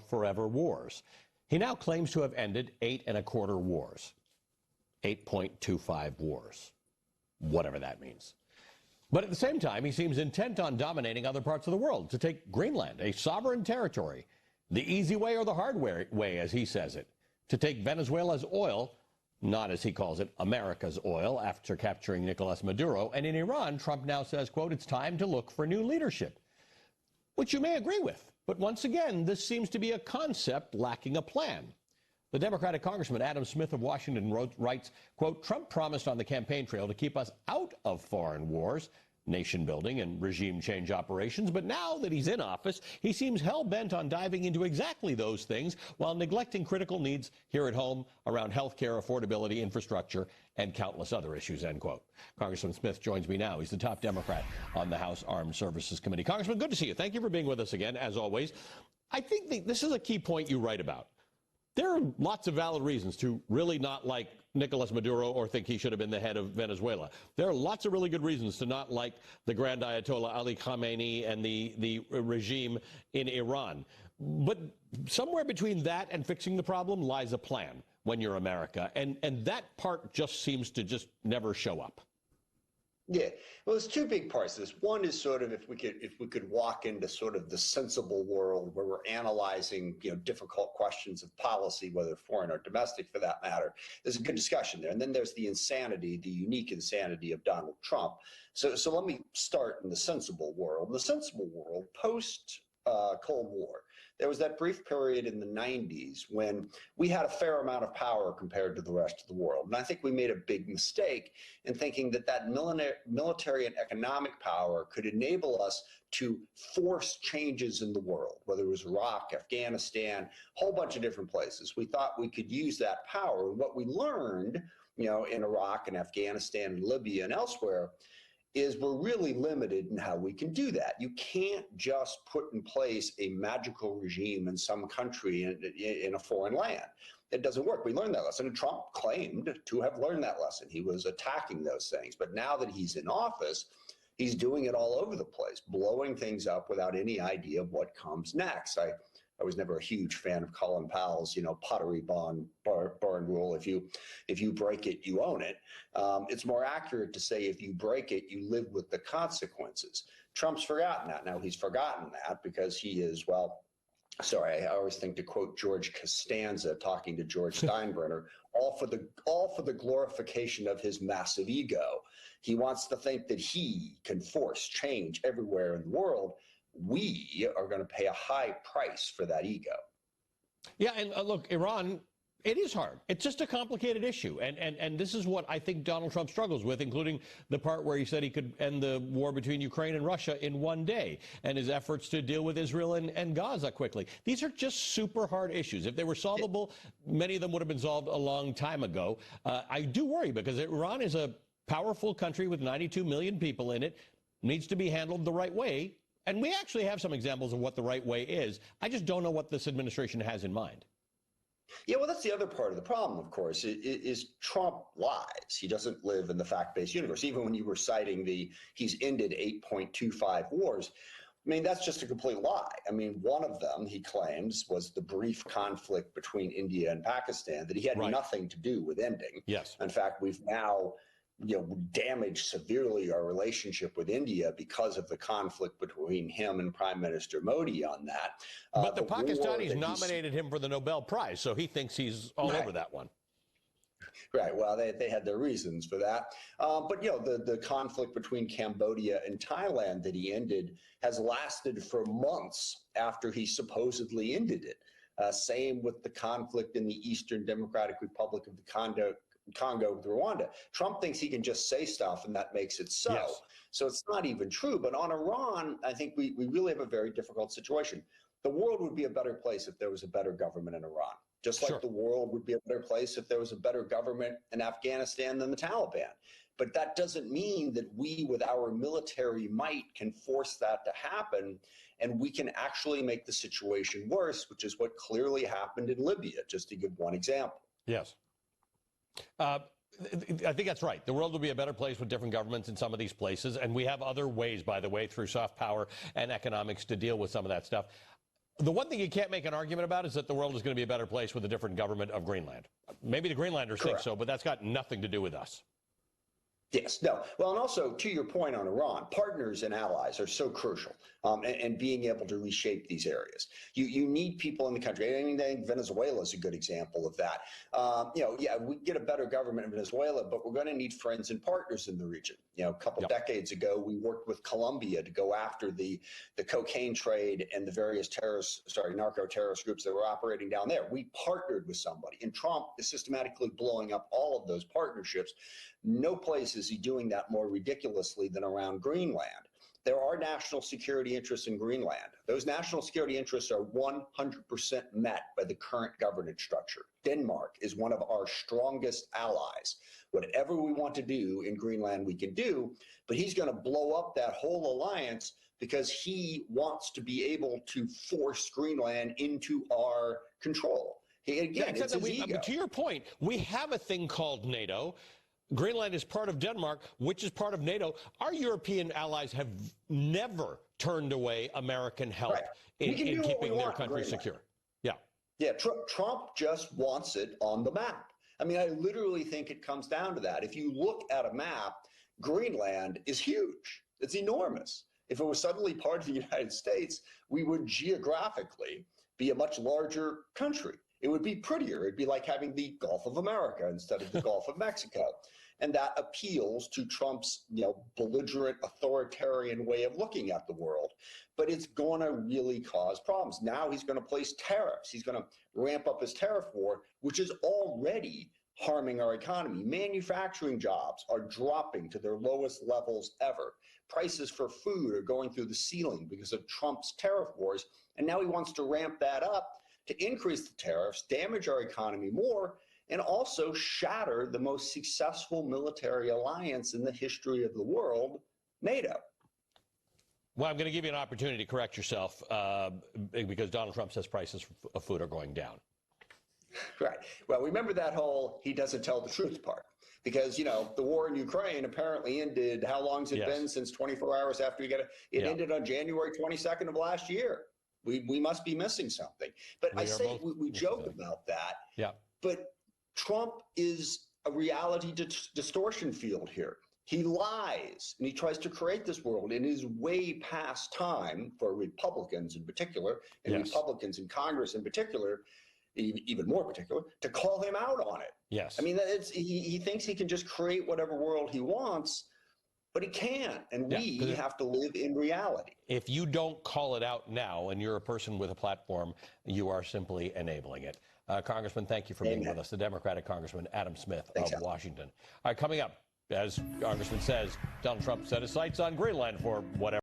forever wars. He now claims to have ended 8.25 wars. 8.25 wars. Whatever that means. But at the same time, he seems intent on dominating other parts of the world, to take Greenland, a sovereign territory, the easy way or the hard way, as he says it, to take Venezuela's oil, not as he calls it, America's oil, after capturing Nicolas Maduro. And in Iran, Trump now says, quote, it's time to look for new leadership, which you may agree with. But once again, this seems to be a concept lacking a plan. The Democratic Congressman Adam Smith of Washington writes, quote, Trump promised on the campaign trail to keep us out of foreign wars, nation building and regime change operations. But now that he's in office, he seems hell-bent on diving into exactly those things while neglecting critical needs here at home around health care, affordability, infrastructure, and countless other issues, end quote. Congressman Smith joins me now. He's the top Democrat on the House Armed Services Committee. Congressman, good to see you. Thank you for being with us again, as always. I think this is a key point you write about. There are lots of valid reasons to really not like Nicolas Maduro or think he should have been the head of Venezuela. There are lots of really good reasons to not like the Grand Ayatollah Ali Khamenei and the regime in Iran. But somewhere between that and fixing the problem lies a plan when you're America. And that part just seems to just never show up. Yeah, well, there's two big parts to this. One is sort of if we could walk into sort of the sensible world where we're analyzing, difficult questions of policy, whether foreign or domestic for that matter. There's a good discussion there. And then there's the insanity, the unique insanity of Donald Trump. So let me start in the sensible world. The sensible world, post Cold War, there was that brief period in the 90s when we had a fair amount of power compared to the rest of the world. And I think we made a big mistake in thinking that military and economic power could enable us to force changes in the world, whether it was Iraq, Afghanistan, a whole bunch of different places. We thought we could use that power. And what we learned, in Iraq and Afghanistan and Libya and elsewhere, is we're really limited in how we can do that. You can't just put in place a magical regime in some country in a foreign land. It doesn't work. We learned that lesson, and Trump claimed to have learned that lesson. He was attacking those things. But now that he's in office, he's doing it all over the place, blowing things up without any idea of what comes next. I was never a huge fan of Colin Powell's, pottery barn rule. If you break it, you own it. It's more accurate to say if you break it, you live with the consequences. Trump's forgotten that. Now, he's forgotten that because he is, I always think to quote George Costanza talking to George Steinbrenner, all for the glorification of his massive ego. He wants to think that he can force change everywhere in the world. We are going to pay a high price for that ego. Yeah, and look, Iran, it is hard. It's just a complicated issue. And this is what I think Donald Trump struggles with, including the part where he said he could end the war between Ukraine and Russia in one day, and his efforts to deal with Israel and Gaza quickly. These are just super hard issues. If they were solvable, many of them would have been solved a long time ago. I do worry because Iran is a powerful country with 92 million people in it, needs to be handled the right way. And we actually have some examples of what the right way is. I just don't know what this administration has in mind. Yeah, well, that's the other part of the problem, of course, is Trump lies. He doesn't live in the fact-based universe. Even when you were citing he's ended 8.25 wars, I mean, that's just a complete lie. I mean, one of them, he claims, was the brief conflict between India and Pakistan that he had nothing to do with ending. Yes. In fact, we've now damaged severely our relationship with India because of the conflict between him and Prime Minister Modi on that. But the Pakistanis nominated him for the Nobel Prize, so he thinks he's all over that one. Right. Well, they had their reasons for that. But, the conflict between Cambodia and Thailand that he ended has lasted for months after he supposedly ended it. Same with the conflict in the Eastern Democratic Republic of the Congo with Rwanda. Trump thinks he can just say stuff and that makes it so. Yes. So it's not even true. But on Iran, I think we really have a very difficult situation. The world would be a better place if there was a better government in Iran. Just like the world would be a better place if there was a better government in Afghanistan than the Taliban. But that doesn't mean that we, with our military might, can force that to happen. And we can actually make the situation worse, which is what clearly happened in Libya, just to give one example. Yes. I think that's right. The world will be a better place with different governments in some of these places. And we have other ways, by the way, through soft power and economics to deal with some of that stuff. The one thing you can't make an argument about is that the world is going to be a better place with a different government of Greenland. Maybe the Greenlanders think so, but that's got nothing to do with us. Yes, no. Well, and also to your point on Iran, partners and allies are so crucial, and being able to reshape these areas. You need people in the country. I mean, I think Venezuela is a good example of that. Yeah, we get a better government in Venezuela, but we're going to need friends and partners in the region. A couple decades ago, we worked with Colombia to go after the cocaine trade and the various narco-terrorist groups that were operating down there. We partnered with somebody, and Trump is systematically blowing up all of those partnerships. No place is he doing that more ridiculously than around Greenland. There are national security interests in Greenland. Those national security interests are 100% met by the current governance structure. Denmark is one of our strongest allies. Whatever we want to do in Greenland, we can do, but he's going to blow up that whole alliance because he wants to be able to force Greenland into our control. It's his ego. But to your point, we have a thing called NATO. Greenland is part of Denmark, which is part of NATO. Our European allies have never turned away American help in keeping their country secure. Yeah, Trump just wants it on the map. I mean, I literally think it comes down to that. If you look at a map, Greenland is huge. It's enormous. If it was suddenly part of the United States, we would geographically be a much larger country. It would be prettier. It'd be like having the Gulf of America instead of the Gulf of Mexico. And that appeals to Trump's, belligerent, authoritarian way of looking at the world. But it's going to really cause problems. Now he's going to place tariffs. He's going to ramp up his tariff war, which is already harming our economy. Manufacturing jobs are dropping to their lowest levels ever. Prices for food are going through the ceiling because of Trump's tariff wars. And now he wants to ramp that up to increase the tariffs, damage our economy more, and also shatter the most successful military alliance in the history of the world, NATO. Well, I'm going to give you an opportunity to correct yourself because Donald Trump says prices of food are going down. Right. Well, remember that whole he doesn't tell the truth part. Because, the war in Ukraine apparently ended, how long has it been since 24 hours after you get it? It ended on January 22nd of last year. We must be missing something. But we joke about that. Yeah. But Trump is a reality distortion field here. He lies and he tries to create this world and is way past time for Republicans in particular, and Republicans in Congress in particular, even more particular, to call him out on it. Yes. I mean, he thinks he can just create whatever world he wants, but he can't, and we have to live in reality. If you don't call it out now and you're a person with a platform, you are simply enabling it. Congressman, thank you for being with us. The Democratic Congressman Adam Smith of Washington. All right, coming up, as Congressman says, Donald Trump set his sights on Greenland for whatever.